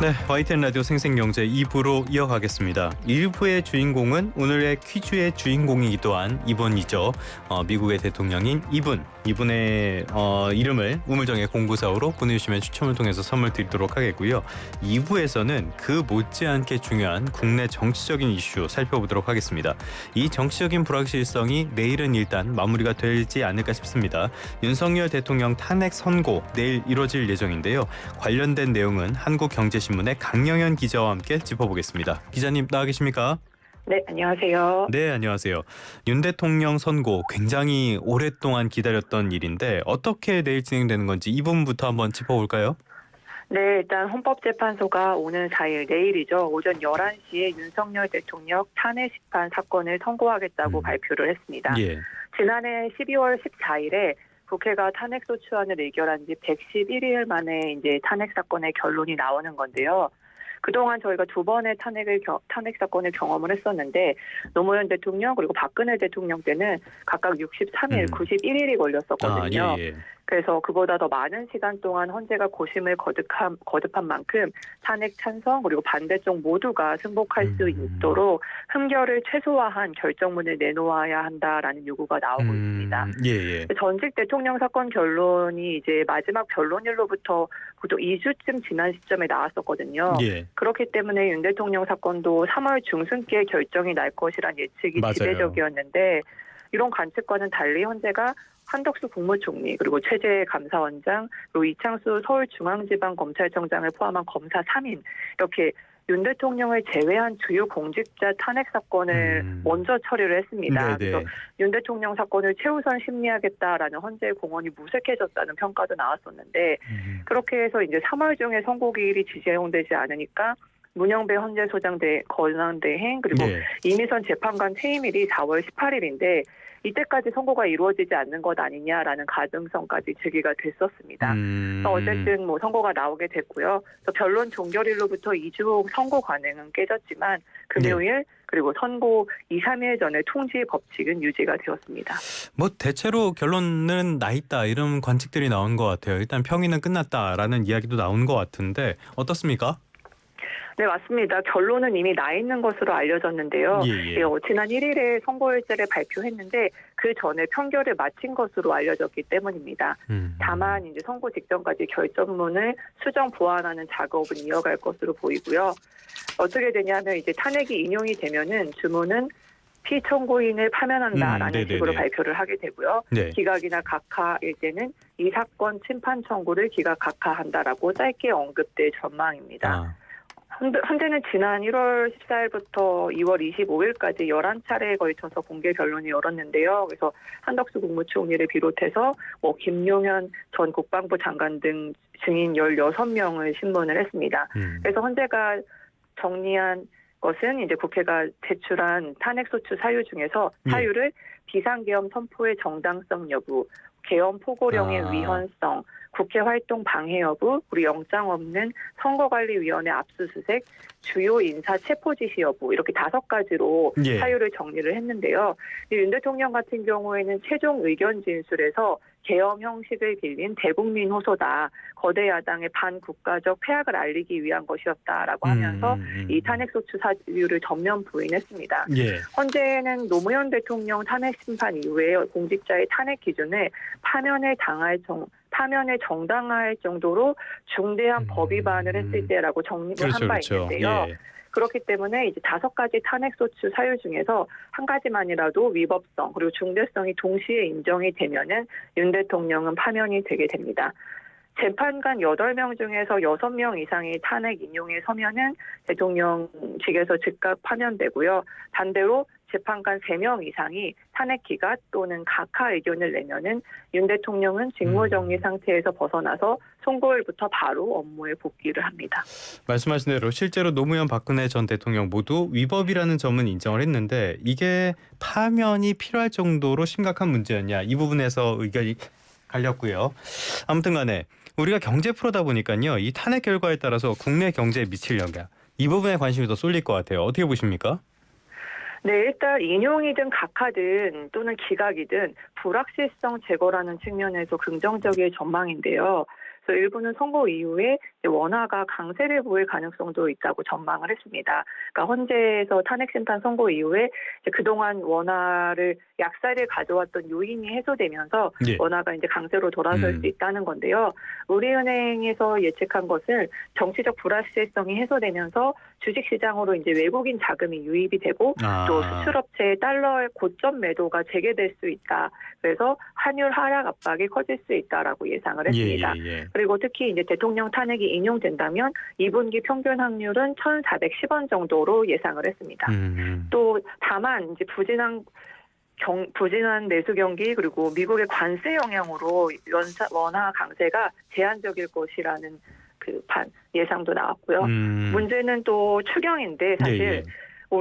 네, YTN 라디오 생생경제 2부로 이어가겠습니다. 1부의 주인공은 오늘의 퀴즈의 주인공이기도 한 이분이죠. 미국의 대통령인 이분의 이름을 우물정의 0945로 보내주시면 추첨을 통해서 선물 드리도록 하겠고요. 2부에서는 그 못지않게 중요한 국내 정치적인 이슈 살펴보도록 하겠습니다. 이 정치적인 불확실성이 내일은 일단 마무리가 되지 않을까 싶습니다. 윤석열 대통령 탄핵 선고 내일 이뤄질 예정인데요. 관련된 내용은 한국경제신문의 강영현 기자와 함께 짚어보겠습니다. 기자님 나와 계십니까? 네, 안녕하세요. 네, 안녕하세요. 윤 대통령 선고 굉장히 오랫동안 기다렸던 일인데 어떻게 내일 진행되는 건지 이 부분부터 한번 짚어볼까요? 네, 일단 헌법재판소가 오는 4일 내일이죠. 오전 11시에 윤석열 대통령 탄핵 심판 사건을 선고하겠다고 발표를 했습니다. 예. 지난해 12월 14일에 국회가 탄핵소추안을 의결한 지 111일 만에 이제 탄핵 사건의 결론이 나오는 건데요. 그동안 저희가 두 번의 탄핵 사건을 경험을 했었는데 노무현 대통령 그리고 박근혜 대통령 때는 각각 63일, 91일이 걸렸었거든요. 예. 그래서 그보다 더 많은 시간 동안 헌재가 고심을 거듭한 만큼 탄핵 찬성 그리고 반대쪽 모두가 승복할 수 있도록 흠결을 최소화한 결정문을 내놓아야 한다라는 요구가 나오고 있습니다. 예. 전직 대통령 사건 결론이 이제 마지막 변론일로부터 보통 2주쯤 지난 시점에 나왔었거든요. 예. 그렇기 때문에 윤 대통령 사건도 3월 중순께 결정이 날 것이란 예측이 맞아요. 지배적이었는데 이런 관측과는 달리 헌재가 한덕수 국무총리 그리고 최재 감사원장 그리고 이창수 서울중앙지방검찰청장을 포함한 검사 3인 이렇게 윤 대통령을 제외한 주요 공직자 탄핵 사건을 먼저 처리를 했습니다. 네네. 그래서 윤 대통령 사건을 최우선 심리하겠다라는 헌재의 공언이 무색해졌다는 평가도 나왔었는데 그렇게 해서 이제 3월 중에 선고기일이 지정되지 않으니까 문영배 헌재소장 권한대행 그리고 이미선 재판관 퇴임일이 4월 18일인데 이때까지 선고가 이루어지지 않는 것 아니냐라는 가능성까지 제기가 됐었습니다. 어쨌든 선고가 나오게 됐고요. 변론 종결일로부터 2주 후 선고 관행은 깨졌지만 금요일 그리고 선고 2, 3일 전에 통지 법칙은 유지가 되었습니다. 대체로 결론은 나 있다 이런 관측들이 나온 것 같아요. 일단 평의는 끝났다라는 이야기도 나온 것 같은데 어떻습니까? 네, 맞습니다. 결론은 이미 나 있는 것으로 알려졌는데요. 지난 1일에 선고일자를 발표했는데 그 전에 판결을 마친 것으로 알려졌기 때문입니다. 다만 이제 선고 직전까지 결정문을 수정 보완하는 작업은 이어갈 것으로 보이고요. 어떻게 되냐면 이제 탄핵이 인용이 되면은 주문은 피청구인을 파면한다라는 식으로 발표를 하게 되고요. 기각이나 각하일 때는 이 사건 침판 청구를 기각 각하한다라고 짧게 언급될 전망입니다. 헌재는 지난 1월 14일부터 2월 25일까지 11차례에 걸쳐서 공개 변론을 열었는데요. 그래서 한덕수 국무총리를 비롯해서 김용현 전 국방부 장관 등 증인 16명을 신문을 했습니다. 그래서 헌재가 정리한 것은 이제 국회가 제출한 탄핵소추 사유 중에서 사유를 비상계엄 선포의 정당성 여부, 계엄 포고령의 위헌성, 국회 활동 방해 여부, 그리고 영장 없는 선거관리위원회 압수수색, 주요 인사 체포 지시 여부 이렇게 5가지로 사유를 정리를 했는데요. 윤 대통령 같은 경우에는 최종 의견 진술에서 계엄 형식을 빌린 대국민 호소다. 거대 야당의 반국가적 패악을 알리기 위한 것이었다라고 하면서 이 탄핵소추 사유를 전면 부인했습니다. 헌재는 노무현 대통령 탄핵 심판 이후에 공직자의 탄핵 기준을 파면에 정당화할 정도로 중대한 법 위반을 했을 때라고 정립을 한 바 있는데요. 그렇기 때문에 이제 5가지 탄핵소추 사유 중에서 한 가지만이라도 위법성 그리고 중대성이 동시에 인정이 되면은 윤 대통령은 파면이 되게 됩니다. 재판관 8명 중에서 6명 이상이 탄핵 인용에 서면은 대통령직에서 즉각 파면되고요. 반대로 재판관 3명 이상이 탄핵 기각 또는 각하 의견을 내면은 윤 대통령은 직무정리 상태에서 벗어나서 선고일부터 바로 업무에 복귀를 합니다. 말씀하신 대로 실제로 노무현 박근혜 전 대통령 모두 위법이라는 점은 인정을 했는데 이게 파면이 필요할 정도로 심각한 문제였냐 이 부분에서 의견이 갈렸고요. 아무튼 간에 우리가 경제 프로다 보니까요. 이 탄핵 결과에 따라서 국내 경제에 미칠 영향 이 부분에 관심이 더 쏠릴 것 같아요. 어떻게 보십니까? 네, 일단 인용이든 각하든 또는 기각이든 불확실성 제거라는 측면에서 긍정적인 전망인데요. 그래서 일부는 선거 이후에 원화가 강세를 보일 가능성도 있다고 전망을 했습니다. 그러니까 헌재에서 탄핵심판 선고 이후에 이제 그동안 원화를 약세를 가져왔던 요인이 해소되면서 예. 원화가 이제 강세로 돌아설 수 있다는 건데요. 우리은행에서 예측한 것은 정치적 불확실성이 해소되면서 주식시장으로 이제 외국인 자금이 유입이 되고 또 수출업체의 달러의 고점 매도가 재개될 수 있다. 그래서 환율 하락 압박이 커질 수 있다라고 예상을 했습니다. 그리고 특히 이제 대통령 탄핵이 인용된다면 2분기 평균 확률은 1,410원 정도로 예상을 했습니다. 또 다만 이제 부진한 내수 경기 그리고 미국의 관세 영향으로 원화 강세가 제한적일 것이라는 예상도 나왔고요. 문제는 또 추경인데 사실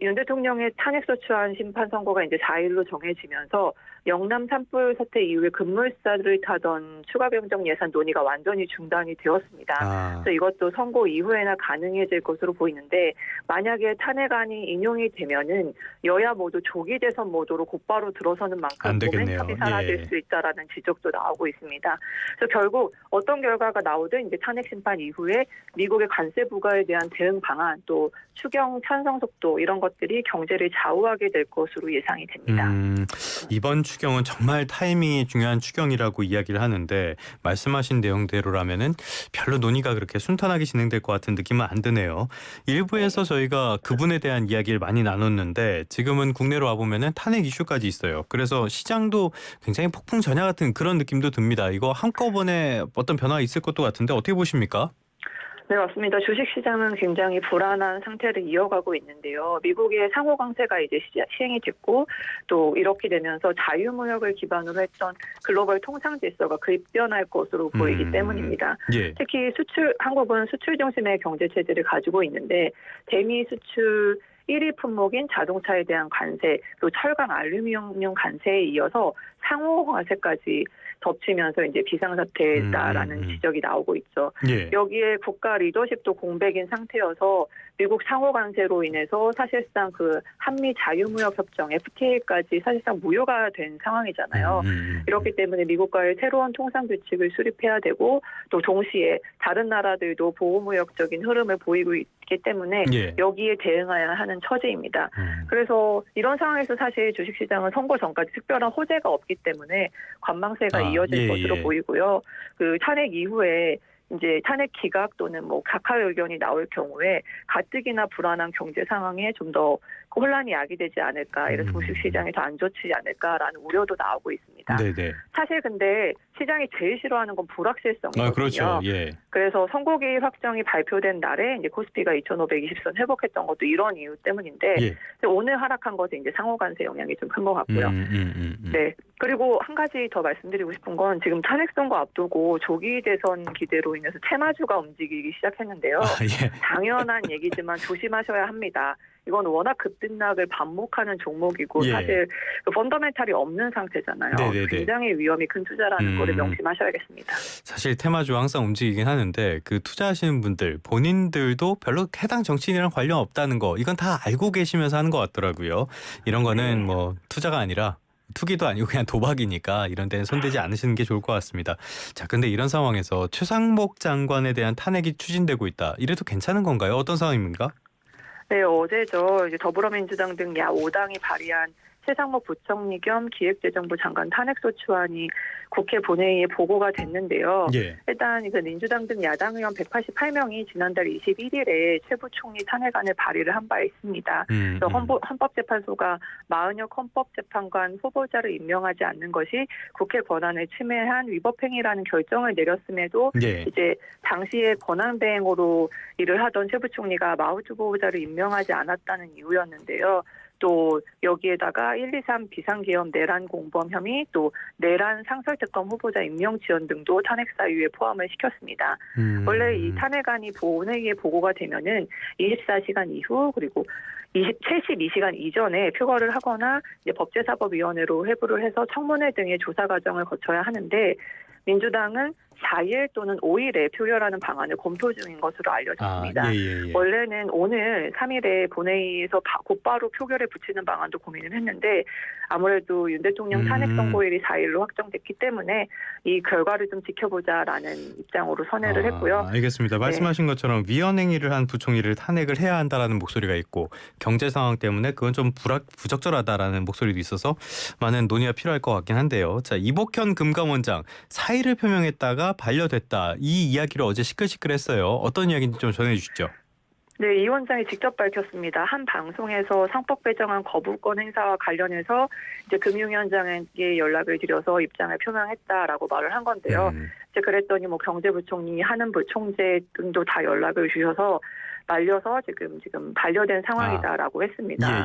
윤 대통령의 탄핵소추안 심판 선고가 이제 4일로 정해지면서 영남 산불 사태 이후에 급물살을 타던 추가 병정 예산 논의가 완전히 중단이 되었습니다. 그래서 이것도 선고 이후에나 가능해질 것으로 보이는데 만약에 탄핵안이 인용이 되면은 여야 모두 조기 대선 모드로 곧바로 들어서는 만큼 모멘텀이 사라질 수 있다라는 지적도 나오고 있습니다. 그래서 결국 어떤 결과가 나오든 이제 탄핵 심판 이후에 미국의 관세 부과에 대한 대응 방안 또 추경 찬성 속도 이런 것들이 경제를 좌우하게 될 것으로 예상이 됩니다. 이번 추경은 정말 타이밍이 중요한 추경이라고 이야기를 하는데 말씀하신 내용대로라면은 별로 논의가 그렇게 순탄하게 진행될 것 같은 느낌은 안 드네요. 일부에서 저희가 그분에 대한 이야기를 많이 나눴는데 지금은 국내로 와보면은 탄핵 이슈까지 있어요. 그래서 시장도 굉장히 폭풍전야 같은 그런 느낌도 듭니다. 이거 한꺼번에 어떤 변화가 있을 것도 같은데 어떻게 보십니까? 네, 맞습니다. 주식시장은 굉장히 불안한 상태를 이어가고 있는데요. 미국의 상호 강세가 이제 시행이 됐고 또 이렇게 되면서 자유무역을 기반으로 했던 글로벌 통상 질서가 급변할 것으로 보이기 때문입니다. 특히 한국은 수출 중심의 경제 체제를 가지고 있는데 대미 수출 1위 품목인 자동차에 대한 관세, 또 철강, 알루미늄 관세에 이어서 상호 과세까지 덮치면서 이제 비상사태다라는 지적이 나오고 있죠. 여기에 국가 리더십도 공백인 상태여서 미국 상호 관세로 인해서 사실상 한미 자유무역 협정 FTA까지 사실상 무효가 된 상황이잖아요. 이렇기 때문에 미국과의 새로운 통상 규칙을 수립해야 되고 또 동시에 다른 나라들도 보호무역적인 흐름을 보이고 있기 때문에 여기에 대응해야 하는 처지입니다. 그래서 이런 상황에서 사실 주식시장은 선거 전까지 특별한 호재가 없기 때문에 관망세가 이어질 것으로 보이고요. 탄핵 이후에 이제 탄핵 기각 또는 각하 의견이 나올 경우에 가뜩이나 불안한 경제 상황에 좀 더 혼란이 야기되지 않을까, 이래서 주식시장이 더 안 좋지 않을까라는 우려도 나오고 있습니다. 사실 근데 시장이 제일 싫어하는 건 불확실성이거든요. 그렇죠. 그래서 선고기일 확정이 발표된 날에 이제 코스피가 2,520선 회복했던 것도 이런 이유 때문인데 오늘 하락한 것은 이제 상호관세 영향이 좀 큰 것 같고요. 네. 그리고 한 가지 더 말씀드리고 싶은 건 지금 탄핵 선거 앞두고 조기 대선 기대로 인해서 테마주가 움직이기 시작했는데요. 당연한 얘기지만 조심하셔야 합니다. 이건 워낙 급등락을 반복하는 종목이고 사실 펀더멘탈이 없는 상태잖아요. 굉장히 위험이 큰 투자라는 거를 명심하셔야겠습니다. 사실 테마주 항상 움직이긴 하는데 투자하시는 분들 본인들도 별로 해당 정치인이랑 관련 없다는 거 이건 다 알고 계시면서 하는 것 같더라고요. 이런 거는 투자가 아니라 투기도 아니고 그냥 도박이니까 이런 데는 손대지 않으시는 게 좋을 것 같습니다. 자, 근데 이런 상황에서 최상목 장관에 대한 탄핵이 추진되고 있다. 이래도 괜찮은 건가요? 어떤 상황입니까? 네, 어제죠. 이제 더불어민주당 등 야 5당이 발의한 최상목 부총리 겸 기획재정부 장관 탄핵소추안이 국회 본회의에 보고가 됐는데요. 일단 민주당 등 야당 의원 188명이 지난달 21일에 최 부총리 탄핵안을 발의를 한 바 있습니다. 그래서 헌법재판소가 마은혁 헌법재판관 후보자를 임명하지 않는 것이 국회 권한을 침해한 위법행위라는 결정을 내렸음에도 이제 당시에 권한대행으로 일을 하던 최 부총리가 마우트 후보자를 임명하지 않았다는 이유였는데요. 또 여기에다가 123 비상계엄 내란 공범 혐의 또 내란 상설특검 후보자 임명 지원 등도 탄핵 사유에 포함을 시켰습니다. 원래 이 탄핵안이 본회의에 보고가 되면은 24시간 이후 그리고 72시간 이전에 표결을 하거나 이제 법제사법위원회로 회부를 해서 청문회 등의 조사 과정을 거쳐야 하는데 민주당은 4일 또는 5일에 표결하는 방안을 검토 중인 것으로 알려졌습니다. 원래는 오늘 3일에 본회의에서 곧바로 표결에 붙이는 방안도 고민을 했는데 아무래도 윤 대통령 탄핵 선고일이 4일로 확정됐기 때문에 이 결과를 좀 지켜보자라는 입장으로 선회를 했고요. 알겠습니다. 말씀하신 것처럼 위헌행위를 한 부총리를 탄핵을 해야 한다라는 목소리가 있고 경제 상황 때문에 그건 좀 부적절하다라는 목소리도 있어서 많은 논의가 필요할 것 같긴 한데요. 자, 이복현 금감원장 사의를 표명했다가 반려됐다. 이 이야기를 어제 시끌시끌했어요. 어떤 이야기인지 좀 전해주시죠. 네, 이 원장이 직접 밝혔습니다. 한 방송에서 상법 배정안 거부권 행사와 관련해서 이제 금융위원장에게 연락을 드려서 입장을 표명했다라고 말을 한 건데요. 이제 그랬더니 뭐 경제부총리, 한은부총재 등도 다 연락을 주셔서 말려서 지금 반려된 상황이다라고 했습니다.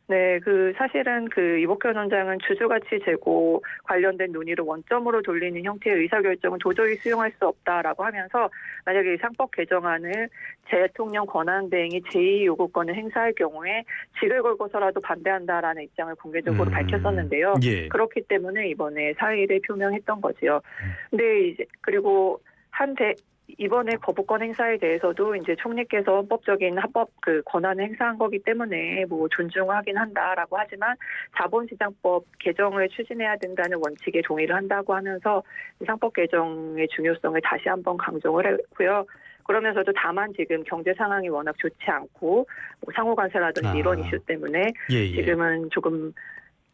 네, 사실은 이복현 원장은 주주가치 제고 관련된 논의를 원점으로 돌리는 형태의 의사결정은 도저히 수용할 수 없다라고 하면서 만약에 이 상법 개정안을 대통령 권한대행이 제2 요구권을 행사할 경우에 직을 걸고서라도 반대한다라는 입장을 공개적으로 밝혔었는데요. 그렇기 때문에 이번에 사의를 표명했던 거지요. 근데 이제 그리고 이번에 거부권 행사에 대해서도 이제 총리께서 헌법적인 합법 권한을 행사한 거기 때문에 뭐 존중하긴 한다라고 하지만 자본시장법 개정을 추진해야 된다는 원칙에 동의를 한다고 하면서 상법 개정의 중요성을 다시 한번 강조를 했고요. 그러면서도 다만 지금 경제 상황이 워낙 좋지 않고 뭐 상호간세라든지 이런 이슈 때문에 지금은 조금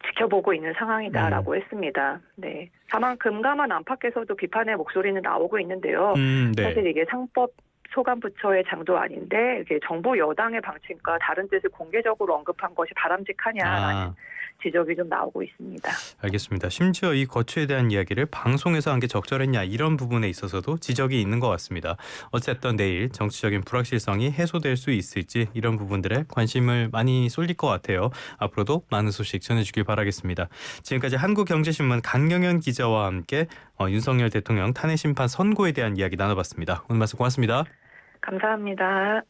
지켜보고 있는 상황이다라고 했습니다. 네. 다만 금감원 안팎에서도 비판의 목소리는 나오고 있는데요. 사실 이게 상법 소관부처의 장도 아닌데 이게 정부 여당의 방침과 다른 뜻을 공개적으로 언급한 것이 바람직하냐라는 지적이 좀 나오고 있습니다. 알겠습니다. 심지어 이 거취에 대한 이야기를 방송에서 한 게 적절했냐 이런 부분에 있어서도 지적이 있는 것 같습니다. 어쨌든 내일 정치적인 불확실성이 해소될 수 있을지 이런 부분들에 관심을 많이 쏠릴 것 같아요. 앞으로도 많은 소식 전해주길 바라겠습니다. 지금까지 한국경제신문 강경현 기자와 함께 윤석열 대통령 탄핵 심판 선고에 대한 이야기 나눠봤습니다. 오늘 말씀 고맙습니다. 감사합니다.